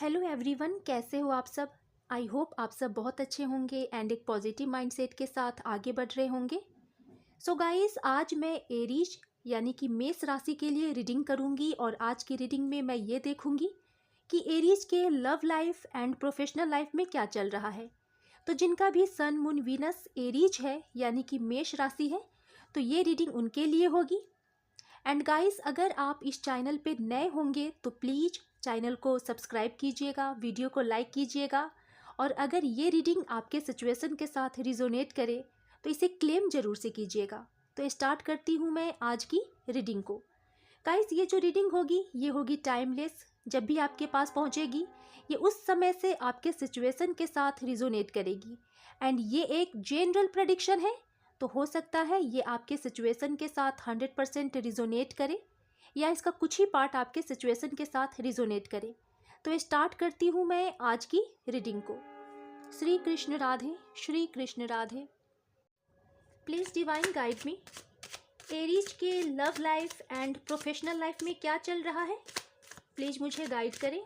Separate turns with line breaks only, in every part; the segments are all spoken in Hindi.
हेलो एवरीवन, कैसे हो आप सब। आई होप आप सब बहुत अच्छे होंगे एंड एक पॉजिटिव माइंडसेट के साथ आगे बढ़ रहे होंगे। सो गाइस, आज मैं एरीज यानी कि मेष राशि के लिए रीडिंग करूंगी और आज की रीडिंग में मैं ये देखूंगी कि एरीज के love life and professional life में क्या चल रहा है। तो जिनका भी सन मून वीनस एरीज है यानी कि मेष राशि है, तो ये रीडिंग उनके लिए होगी। एंड गाइस, अगर आप इस चैनल पे नए होंगे तो प्लीज़ चैनल को सब्सक्राइब कीजिएगा, वीडियो को लाइक कीजिएगा, और अगर ये रीडिंग आपके सिचुएशन के साथ रिजोनेट करे तो इसे क्लेम ज़रूर से कीजिएगा। तो स्टार्ट करती हूँ मैं आज की रीडिंग को। गाइस, ये जो रीडिंग होगी ये होगी टाइमलेस। जब भी आपके पास पहुँचेगी ये उस समय से आपके सिचुएशन के साथ रिजोनेट करेगी। एंड ये एक जनरल प्रेडिक्शन है, तो हो सकता है ये आपके सिचुएशन के साथ 100% रिजोनेट करे या इसका कुछ ही पार्ट आपके सिचुएशन के साथ रिजोनेट करे। तो स्टार्ट करती हूँ मैं आज की रीडिंग को। Shri Krishna Radhe, Shri Krishna Radhe. Please divine guide me. Aries के love life and professional life में क्या चल रहा है, प्लीज़ मुझे गाइड करें।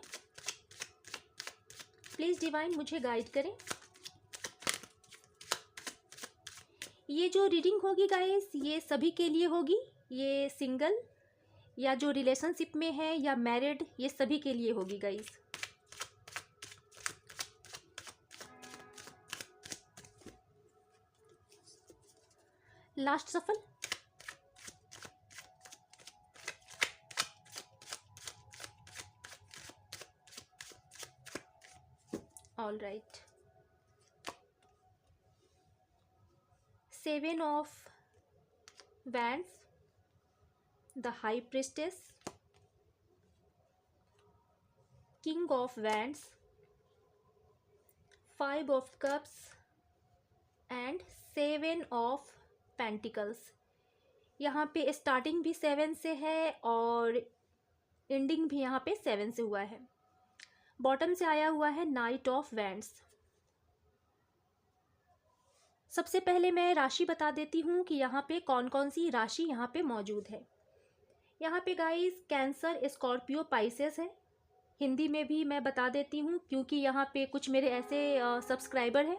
प्लीज़ डिवाइन मुझे गाइड करें। ये जो रीडिंग होगी गाइस ये सभी के लिए होगी। ये सिंगल या जो रिलेशनशिप में है या मैरिड, ये सभी के लिए होगी गाइस। लास्ट सफल। All right. 7 of Wands, the High Priestess, King of Wands, 5 of Cups and 7 of Pentacles। यहाँ पे स्टार्टिंग भी 7 से है और एंडिंग भी यहाँ पे 7 से हुआ है। बॉटम से आया हुआ है नाइट ऑफ वैंड्स। सबसे पहले मैं राशि बता देती हूँ कि यहाँ पे कौन कौन सी राशि यहाँ पे मौजूद है। यहाँ पे गाइस कैंसर, स्कॉर्पियो, पाइसेस है। हिंदी में भी मैं बता देती हूँ क्योंकि यहाँ पे कुछ मेरे ऐसे सब्सक्राइबर हैं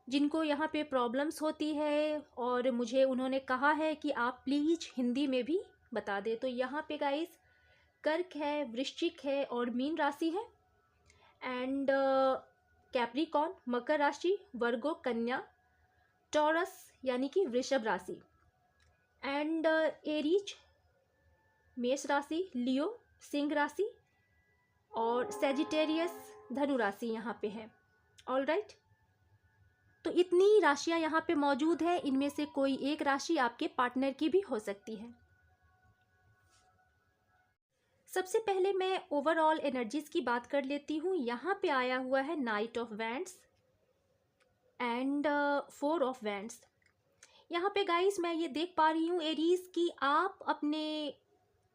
जिनको यहाँ पे प्रॉब्लम्स होती है और मुझे उन्होंने कहा है कि आप प्लीज़ हिंदी में भी बता दें। तो यहाँ पे गाइस कर्क है, वृश्चिक है और मीन राशि है। एंड कैप्रिकॉर्न मकर राशि, वर्गो कन्या, टॉरस यानी कि वृषभ राशि, एंड एरीज मेष राशि, लियो सिंह राशि और सेजिटेरियस धनु राशि यहाँ पे है। All right. तो इतनी राशियाँ यहाँ पे मौजूद है, इनमें से कोई एक राशि आपके पार्टनर की भी हो सकती है। सबसे पहले मैं ओवरऑल एनर्जीज की बात कर लेती हूँ। यहाँ पे आया हुआ है night of wands and 4 of wands. यहाँ पे गाइस मैं ये देख पा रही हूँ एरीज की आप अपने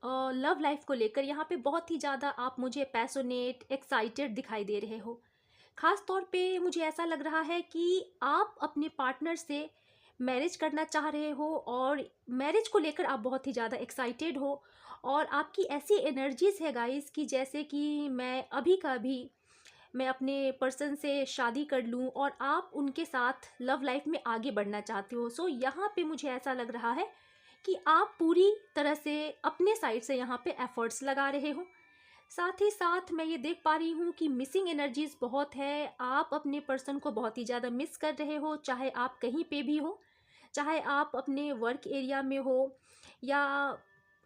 लव लाइफ को लेकर यहाँ पे बहुत ही ज़्यादा आप मुझे पैशनेट, एक्साइटेड दिखाई दे रहे हो। ख़ास तौर पे मुझे ऐसा लग रहा है कि आप अपने पार्टनर से मैरिज करना चाह रहे हो और मैरिज को लेकर आप बहुत ही ज़्यादा एक्साइटेड हो और आपकी ऐसी एनर्जीज़ है गाइस कि जैसे कि मैं अभी का अभी मैं अपने पर्सन से शादी कर लूं और आप उनके साथ लव लाइफ में आगे बढ़ना चाहते हो। सो यहाँ पे मुझे ऐसा लग रहा है कि आप पूरी तरह से अपने साइड से यहाँ पे एफर्ट्स लगा रहे हो। साथ ही साथ मैं ये देख पा रही हूँ कि मिसिंग एनर्जीज़ बहुत है। आप अपने पर्सन को बहुत ही ज़्यादा मिस कर रहे हो, चाहे आप कहीं पे भी हो, चाहे आप अपने वर्क एरिया में हो या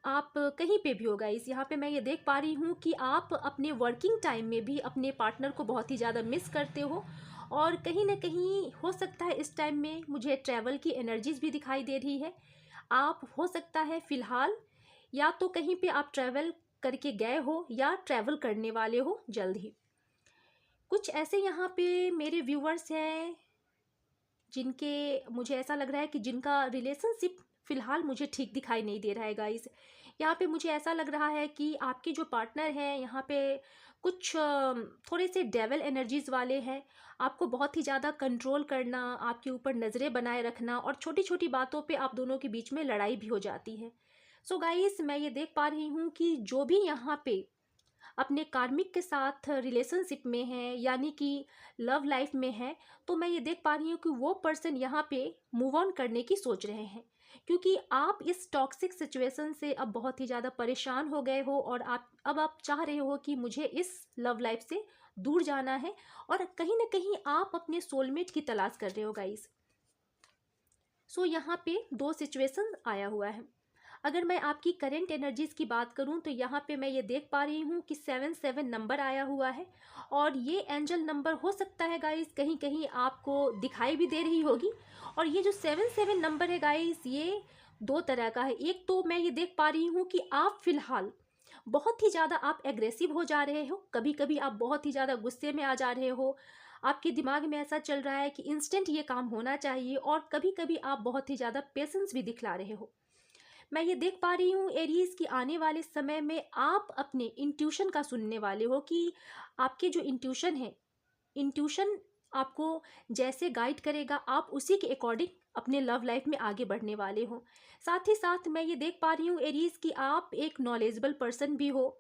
आप कहीं पे भी हो गाइस। यहाँ पे मैं ये देख पा रही हूँ कि आप अपने वर्किंग टाइम में भी अपने पार्टनर को बहुत ही ज़्यादा मिस करते हो और कहीं ना कहीं हो सकता है इस टाइम में मुझे ट्रैवल की एनर्जीज़ भी दिखाई दे रही है। आप हो सकता है फ़िलहाल या तो कहीं पे आप ट्रैवल करके गए हो या ट्रैवल करने वाले हो जल्द ही। कुछ ऐसे यहाँ पे मेरे व्यूअर्स हैं जिनके मुझे ऐसा लग रहा है कि जिनका रिलेशनशिप फ़िलहाल मुझे ठीक दिखाई नहीं दे रहा है गाइस। यहाँ पे मुझे ऐसा लग रहा है कि आपके जो पार्टनर हैं यहाँ पे कुछ थोड़े से डेविल एनर्जीज़ वाले हैं। आपको बहुत ही ज़्यादा कंट्रोल करना, आपके ऊपर नज़रें बनाए रखना और छोटी छोटी बातों पे आप दोनों के बीच में लड़ाई भी हो जाती है। सो गाइस मैं ये देख पा रही हूँ कि जो भी यहाँ पे अपने कार्मिक के साथ रिलेशनशिप में हैं, यानी कि लव लाइफ में हैं, तो मैं ये देख पा रही हूँ कि वो पर्सन यहाँ पे मूव ऑन करने की सोच रहे हैं, क्योंकि आप इस टॉक्सिक सिचुएशन से अब बहुत ही ज़्यादा परेशान हो गए हो और आप चाह रहे हो कि मुझे इस लव लाइफ से दूर जाना है, और कहीं ना कहीं आप अपने सोलमेट की तलाश कर रहे हो गाइस। सो यहाँ पे दो सिचुएशन आया हुआ है। अगर मैं आपकी करेंट एनर्जीज़ की बात करूं तो यहाँ पे मैं ये देख पा रही हूँ कि 77 नंबर आया हुआ है, और ये एंजल नंबर हो सकता है गाइस कहीं कहीं आपको दिखाई भी दे रही होगी। और ये जो 77 नंबर है गाइस, ये दो तरह का है। एक तो मैं ये देख पा रही हूँ कि आप फिलहाल बहुत ही ज़्यादा आप एग्रेसिव हो जा रहे हो, कभी कभी आप बहुत ही ज़्यादा गुस्से में आ जा रहे हो, आपके दिमाग में ऐसा चल रहा है कि इंस्टेंट ये काम होना चाहिए, और कभी कभी आप बहुत ही ज़्यादा पेशेंस भी दिखला रहे हो। मैं ये देख पा रही हूँ एरीज की आने वाले समय में आप अपने इंट्यूशन का सुनने वाले हो, कि आपके जो इंट्यूशन है, इंट्यूशन आपको जैसे गाइड करेगा आप उसी के अकॉर्डिंग अपने लव लाइफ में आगे बढ़ने वाले हो। साथ ही साथ मैं ये देख पा रही हूँ एरीज कि आप एक नॉलेजेबल पर्सन भी हो,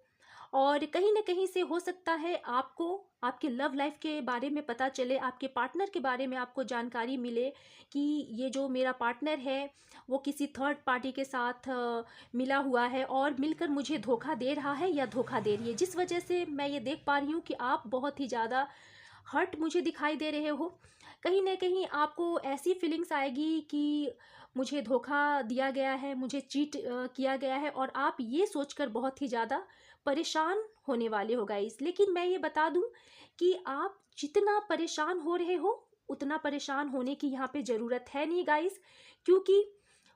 और कहीं ना कहीं से हो सकता है आपको आपके लव लाइफ के बारे में पता चले, आपके पार्टनर के बारे में आपको जानकारी मिले कि ये जो मेरा पार्टनर है वो किसी थर्ड पार्टी के साथ मिला हुआ है और मिलकर मुझे धोखा दे रहा है या धोखा दे रही है, जिस वजह से मैं ये देख पा रही हूँ कि आप बहुत ही ज़्यादा हर्ट मुझे दिखाई दे रहे हो। कहीं ना कहीं आपको ऐसी फीलिंग्स आएगी कि मुझे धोखा दिया गया है, मुझे चीट किया गया है, और आप ये सोचकर बहुत ही ज़्यादा परेशान होने वाले हो गाइस। लेकिन मैं ये बता दूं कि आप जितना परेशान हो रहे हो उतना परेशान होने की यहाँ पे ज़रूरत है नहीं गाइस, क्योंकि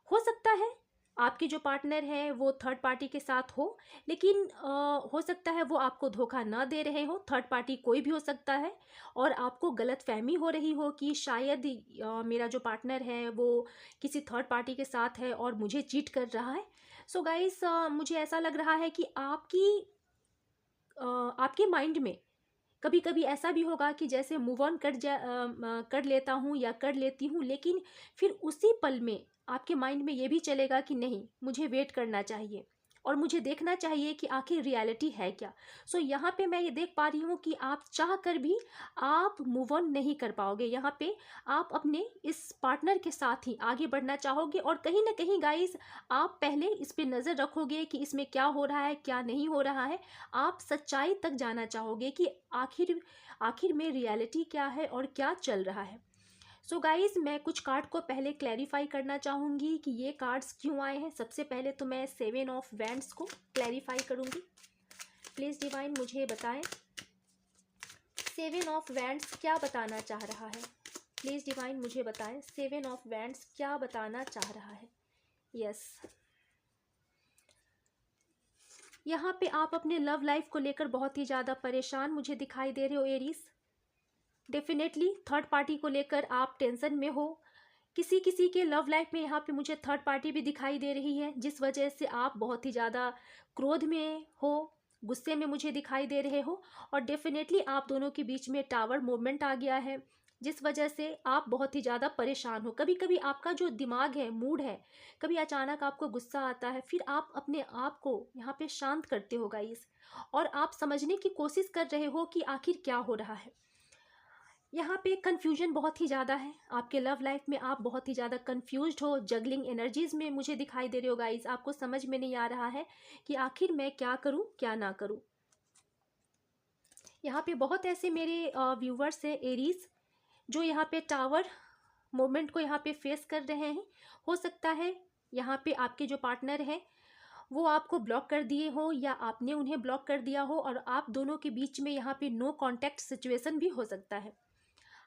हो सकता है आपके जो पार्टनर है वो थर्ड पार्टी के साथ हो, लेकिन हो सकता है वो आपको धोखा ना दे रहे हो, थर्ड पार्टी कोई भी हो सकता है, और आपको गलत फहमी हो रही हो कि शायद मेरा जो पार्टनर है वो किसी थर्ड पार्टी के साथ है और मुझे चीट कर रहा है। सो गाइस, मुझे ऐसा लग रहा है कि आपके माइंड में कभी कभी ऐसा भी होगा कि जैसे मूव ऑन कर लेता हूँ या कर लेती हूँ, लेकिन फिर उसी पल में आपके माइंड में ये भी चलेगा कि नहीं, मुझे वेट करना चाहिए और मुझे देखना चाहिए कि आखिर रियलिटी है क्या। सो यहाँ पे मैं ये देख पा रही हूँ कि आप चाह कर भी आप मूव ऑन नहीं कर पाओगे। यहाँ पे आप अपने इस पार्टनर के साथ ही आगे बढ़ना चाहोगे, और कहीं ना कहीं गाइस आप पहले इस पे नज़र रखोगे कि इसमें क्या हो रहा है क्या नहीं हो रहा है। आप सच्चाई तक जाना चाहोगे कि आखिर आखिर में रियलिटी क्या है और क्या चल रहा है। सो गाइस, मैं कुछ कार्ड को पहले क्लैरिफाई करना चाहूँगी कि ये कार्ड्स क्यों आए हैं। सबसे पहले तो मैं 7 ऑफ वैंड्स को क्लैरिफाई करूँगी। प्लीज़ डिवाइन मुझे बताएं 7 ऑफ वैंड्स क्या बताना चाह रहा है। प्लीज़ डिवाइन मुझे बताएं 7 ऑफ वैंड्स क्या बताना चाह रहा है। यस, यहाँ पे आप अपने लव लाइफ को लेकर बहुत ही ज़्यादा परेशान मुझे दिखाई दे रहे हो एरीज। डेफिनेटली थर्ड पार्टी को लेकर आप टेंशन में हो। किसी किसी के लव लाइफ में यहाँ पे मुझे थर्ड पार्टी भी दिखाई दे रही है, जिस वजह से आप बहुत ही ज़्यादा क्रोध में हो, गुस्से में मुझे दिखाई दे रहे हो। और डेफिनेटली आप दोनों के बीच में टावर मूवमेंट आ गया है, जिस वजह से आप बहुत ही ज़्यादा परेशान हो। कभी कभी आपका जो दिमाग है, मूड है, कभी अचानक आपको गुस्सा आता है, फिर आप अपने आप को यहाँ पे शांत करते हो गाइस, और आप समझने की कोशिश कर रहे हो कि आखिर क्या हो रहा है। यहाँ पे कंफ्यूजन बहुत ही ज़्यादा है आपके लव लाइफ में, आप बहुत ही ज़्यादा कंफ्यूज्ड हो, जगलिंग एनर्जीज में मुझे दिखाई दे रहे हो गाइस। आपको समझ में नहीं आ रहा है कि आखिर मैं क्या करूँ क्या ना करूँ। यहाँ पे बहुत ऐसे मेरे व्यूवर्स हैं एरीज जो यहाँ पे टावर मोमेंट को यहाँ पे फेस कर रहे हैं। हो सकता है यहाँ पे आपके जो पार्टनर हैं वो आपको ब्लॉक कर दिए हो या आपने उन्हें ब्लॉक कर दिया हो, और आप दोनों के बीच में यहाँ पे नो कॉन्टैक्ट सिचुएशन भी हो सकता है।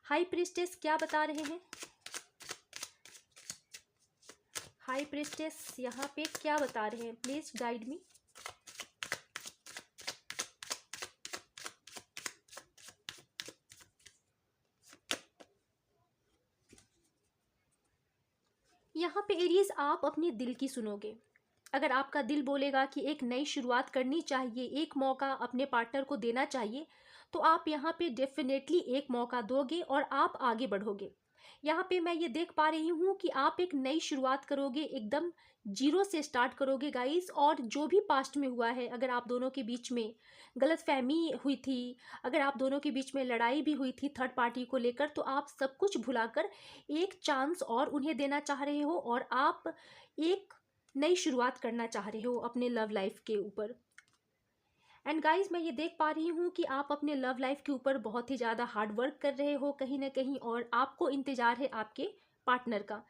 हाई प्रीस्टेस क्या बता रहे हैं? हाई प्रीस्टेस यहाँ पे क्या बता रहे हैं? Please guide me. यहाँ पे एरीज आप अपने दिल की सुनोगे। अगर आपका दिल बोलेगा कि एक नई शुरुआत करनी चाहिए, एक मौका अपने पार्टनर को देना चाहिए, तो आप यहाँ पे डेफिनेटली एक मौका दोगे और आप आगे बढ़ोगे। यहाँ पे मैं ये देख पा रही हूँ कि आप एक नई शुरुआत करोगे, एकदम जीरो से स्टार्ट करोगे गाइस। और जो भी पास्ट में हुआ है, अगर आप दोनों के बीच में गलतफहमी हुई थी, अगर आप दोनों के बीच में लड़ाई भी हुई थी थर्ड पार्टी को लेकर, तो आप सब कुछ भुलाकर एक चांस और उन्हें देना चाह रहे हो और आप एक नई शुरुआत करना चाह रहे हो अपने लव लाइफ के ऊपर। एंड गाइस, मैं ये देख पा रही हूँ कि आप अपने लव लाइफ के ऊपर बहुत ही ज़्यादा हार्ड वर्क कर रहे हो कहीं ना कहीं, और आपको इंतज़ार है आपके पार्टनर का।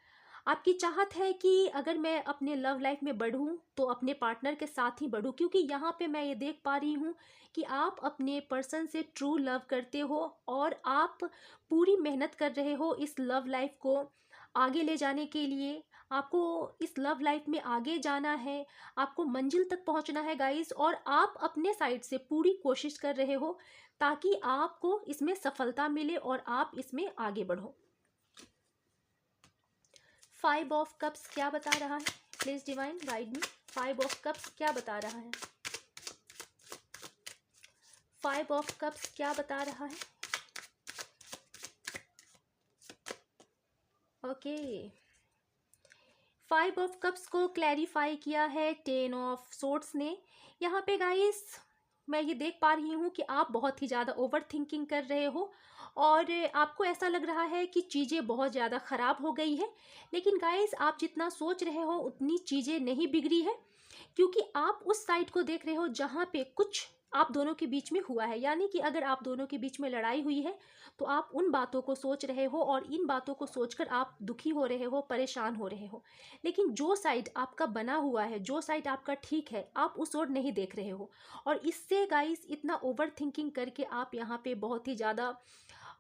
आपकी चाहत है कि अगर मैं अपने लव लाइफ में बढ़ूं तो अपने पार्टनर के साथ ही बढ़ूं, क्योंकि यहाँ पे मैं ये देख पा रही हूँ कि आप अपने पर्सन से ट्रू लव करते हो और आप पूरी मेहनत कर रहे हो इस लव लाइफ को आगे ले जाने के लिए। आपको इस लव लाइफ में आगे जाना है, आपको मंजिल तक पहुंचना है गाइस, और आप अपने साइड से पूरी कोशिश कर रहे हो ताकि आपको इसमें सफलता मिले और आप इसमें आगे बढ़ो। 5 ऑफ कप्स क्या बता रहा है? Please divine guide me. 5 of cups क्या बता रहा है? 5 ऑफ कप्स क्या बता रहा है? ओके, 5 ऑफ कप्स को क्लैरिफाई किया है 10 ऑफ सोर्ड्स ने। यहाँ पे गाइस मैं ये देख पा रही हूँ कि आप बहुत ही ज़्यादा ओवर थिंकिंग कर रहे हो और आपको ऐसा लग रहा है कि चीज़ें बहुत ज़्यादा ख़राब हो गई है। लेकिन गाइस, आप जितना सोच रहे हो उतनी चीज़ें नहीं बिगड़ी है, क्योंकि आप उस साइड को देख रहे हो जहाँ पे कुछ आप दोनों के बीच में हुआ है। यानी कि अगर आप दोनों के बीच में लड़ाई हुई है तो आप उन बातों को सोच रहे हो और इन बातों को सोचकर आप दुखी हो रहे हो, परेशान हो रहे हो। लेकिन जो साइड आपका बना हुआ है, जो साइड आपका ठीक है, आप उस ओर नहीं देख रहे हो। और इससे गाइस, इतना ओवर थिंकिंग करके आप यहाँ पे बहुत ही ज़्यादा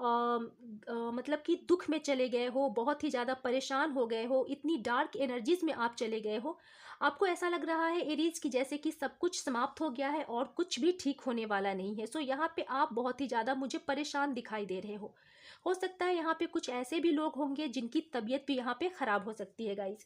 मतलब कि दुख में चले गए हो, बहुत ही ज़्यादा परेशान हो गए हो, इतनी डार्क एनर्जीज में आप चले गए हो। आपको ऐसा लग रहा है एरीज की जैसे कि सब कुछ समाप्त हो गया है और कुछ भी ठीक होने वाला नहीं है। सो यहाँ पे आप बहुत ही ज़्यादा मुझे परेशान दिखाई दे रहे हो सकता है यहाँ पे कुछ ऐसे भी लोग होंगे जिनकी तबीयत भी यहाँ पे ख़राब हो सकती है गाइज।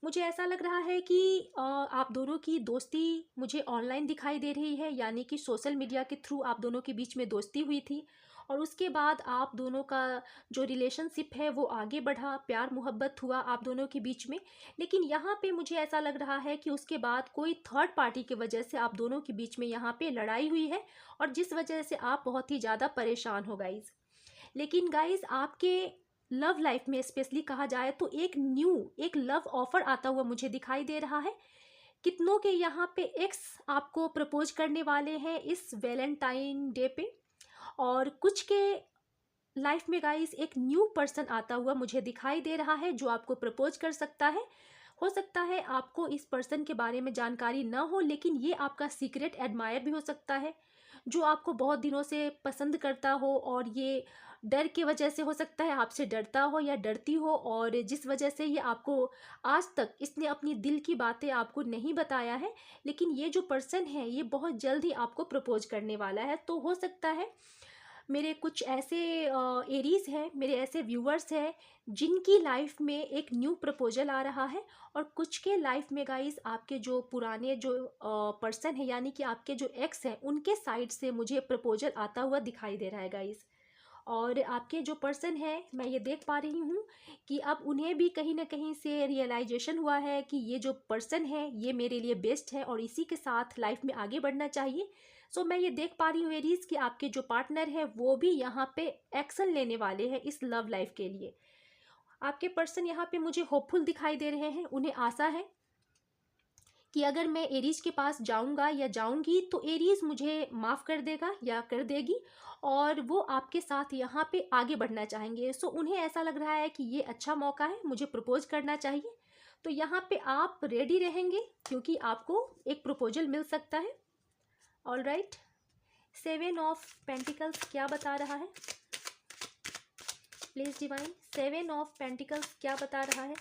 मुझे ऐसा लग रहा है कि आप दोनों की दोस्ती मुझे ऑनलाइन दिखाई दे रही है, यानी कि सोशल मीडिया के थ्रू आप दोनों के बीच में दोस्ती हुई थी और उसके बाद आप दोनों का जो रिलेशनशिप है वो आगे बढ़ा, प्यार मोहब्बत हुआ आप दोनों के बीच में। लेकिन यहाँ पे मुझे ऐसा लग रहा है कि उसके बाद कोई थर्ड पार्टी की वजह से आप दोनों के बीच में यहाँ पे लड़ाई हुई है और जिस वजह से आप बहुत ही ज़्यादा परेशान हो गाइज। लेकिन गाइज, आपके लव लाइफ में स्पेशली कहा जाए तो एक लव ऑफर आता हुआ मुझे दिखाई दे रहा है। कितनों के यहाँ पे एक्स आपको प्रपोज करने वाले हैं इस वैलेंटाइन डे पे, और कुछ के लाइफ में गाइस एक न्यू पर्सन आता हुआ मुझे दिखाई दे रहा है जो आपको प्रपोज कर सकता है। हो सकता है आपको इस पर्सन के बारे में जानकारी ना हो, लेकिन ये आपका सीक्रेट एडमायर भी हो सकता है जो आपको बहुत दिनों से पसंद करता हो और ये डर की वजह से हो सकता है आपसे डरता हो या डरती हो, और जिस वजह से ये आपको आज तक इसने अपनी दिल की बातें आपको नहीं बताया है। लेकिन ये जो पर्सन है ये बहुत जल्द ही आपको प्रपोज करने वाला है। तो हो सकता है मेरे कुछ ऐसे एरीज हैं, मेरे ऐसे व्यूअर्स हैं जिनकी लाइफ में एक न्यू प्रपोजल आ रहा है, और कुछ के लाइफ में गाइस आपके जो पुराने जो पर्सन है यानी कि आपके जो एक्स हैं उनके साइड से मुझे प्रपोजल आता हुआ दिखाई दे रहा है गाइस। और आपके जो पर्सन है मैं ये देख पा रही हूँ कि अब उन्हें भी कहीं ना कहीं से रियलाइजेशन हुआ है कि ये जो पर्सन है ये मेरे लिए बेस्ट है और इसी के साथ लाइफ में आगे बढ़ना चाहिए। सो मैं ये देख पा रही हूँ एरीज कि आपके जो पार्टनर है वो भी यहाँ पे एक्शन लेने वाले हैं इस लव लाइफ के लिए। आपके पर्सन यहाँ पे मुझे होपफुल दिखाई दे रहे हैं, उन्हें आशा है कि अगर मैं एरीज के पास जाऊंगा या जाऊंगी तो एरीज मुझे माफ़ कर देगा या कर देगी और वो आपके साथ यहाँ पे आगे बढ़ना चाहेंगे। सो उन्हें ऐसा लग रहा है कि ये अच्छा मौका है, मुझे प्रपोज करना चाहिए। तो यहाँ पे आप रेडी रहेंगे क्योंकि आपको एक प्रपोजल मिल सकता है। ऑल राइट, 7 ऑफ पेंटिकल्स क्या बता रहा है? प्लीज डिवाइन, 7 ऑफ पेंटिकल्स क्या बता रहा है?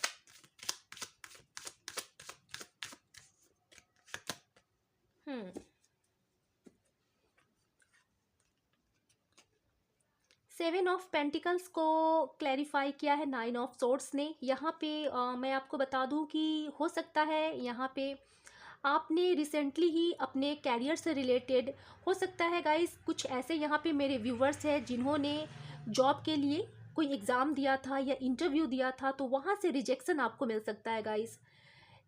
सेवन ऑफ पेंटिकल्स को क्लैरिफाई किया है 9 ऑफ सोर्ड्स ने। यहाँ पे मैं आपको बता दूँ कि हो सकता है यहाँ पे आपने रिसेंटली ही अपने कैरियर से रिलेटेड, हो सकता है गाइस कुछ ऐसे यहाँ पे मेरे व्यूवर्स हैं जिन्होंने जॉब के लिए कोई एग्ज़ाम दिया था या इंटरव्यू दिया था, तो वहाँ से रिजेक्शन आपको मिल सकता है गाइस,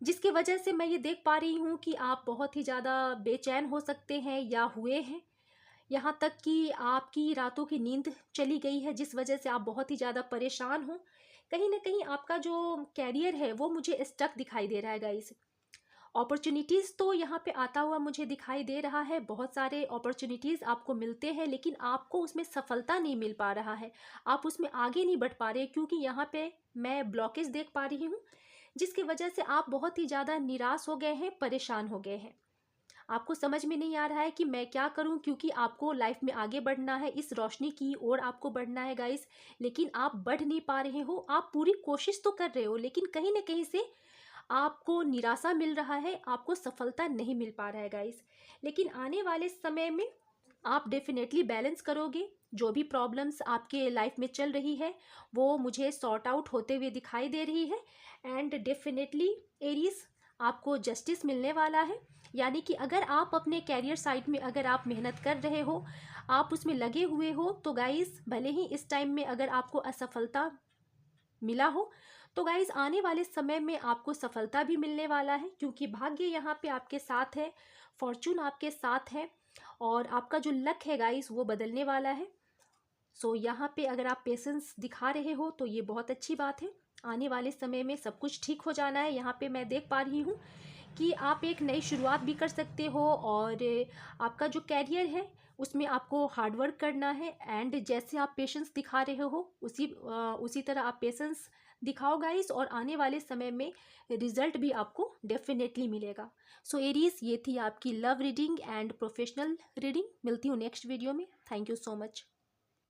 जिसकी वजह से मैं ये देख पा रही हूँ कि आप बहुत ही ज़्यादा बेचैन हो सकते हैं या हुए हैं। यहाँ तक कि आपकी रातों की नींद चली गई है, जिस वजह से आप बहुत ही ज़्यादा परेशान हो। कहीं न कहीं आपका जो कैरियर है वो मुझे स्टक दिखाई दे रहा है गाइस। अपॉर्चुनिटीज़ तो यहाँ पे आता हुआ मुझे दिखाई दे रहा है, बहुत सारे अपॉर्चुनिटीज़ आपको मिलते हैं, लेकिन आपको उसमें सफलता नहीं मिल पा रहा है। आप उसमें आगे नहीं बढ़ पा रहे, क्योंकि यहाँ पे मैं ब्लॉकेज देख पा रही हूँ, जिसकी वजह से आप बहुत ही ज़्यादा निराश हो गए हैं, परेशान हो गए हैं। आपको समझ में नहीं आ रहा है कि मैं क्या करूं, क्योंकि आपको लाइफ में आगे बढ़ना है, इस रोशनी की ओर आपको बढ़ना है गाइस, लेकिन आप बढ़ नहीं पा रहे हो। आप पूरी कोशिश तो कर रहे हो, लेकिन कहीं ना कहीं से आपको निराशा मिल रहा है, आपको सफलता नहीं मिल पा रहा है गाइस। लेकिन आने वाले समय में आप डेफिनेटली बैलेंस करोगे। जो भी प्रॉब्लम्स आपके लाइफ में चल रही है वो मुझे सॉर्ट आउट होते हुए दिखाई दे रही है, एंड डेफिनेटली एरीज आपको जस्टिस मिलने वाला है। यानी कि अगर आप अपने कैरियर साइड में अगर आप मेहनत कर रहे हो, आप उसमें लगे हुए हो, तो गाइस भले ही इस टाइम में अगर आपको असफलता मिला हो, तो गाइज आने वाले समय में आपको सफलता भी मिलने वाला है, क्योंकि भाग्य यहाँ पे आपके साथ है, फॉर्चून आपके साथ है, और आपका जो लक है गाइज वो बदलने वाला है। सो यहाँ पे अगर आप पेशेंस दिखा रहे हो तो ये बहुत अच्छी बात है। आने वाले समय में सब कुछ ठीक हो जाना है। यहाँ पे मैं देख पा रही हूँ कि आप एक नई शुरुआत भी कर सकते हो, और आपका जो कैरियर है उसमें आपको हार्ड वर्क करना है, एंड जैसे आप पेशेंस दिखा रहे हो उसी तरह आप पेशेंस दिखाओ गाइस, और आने वाले समय में रिजल्ट भी आपको डेफिनेटली मिलेगा। सो एरीज, ये थी आपकी love reading and professional reading. मिलती हूँ नेक्स्ट वीडियो में। Thank you so much.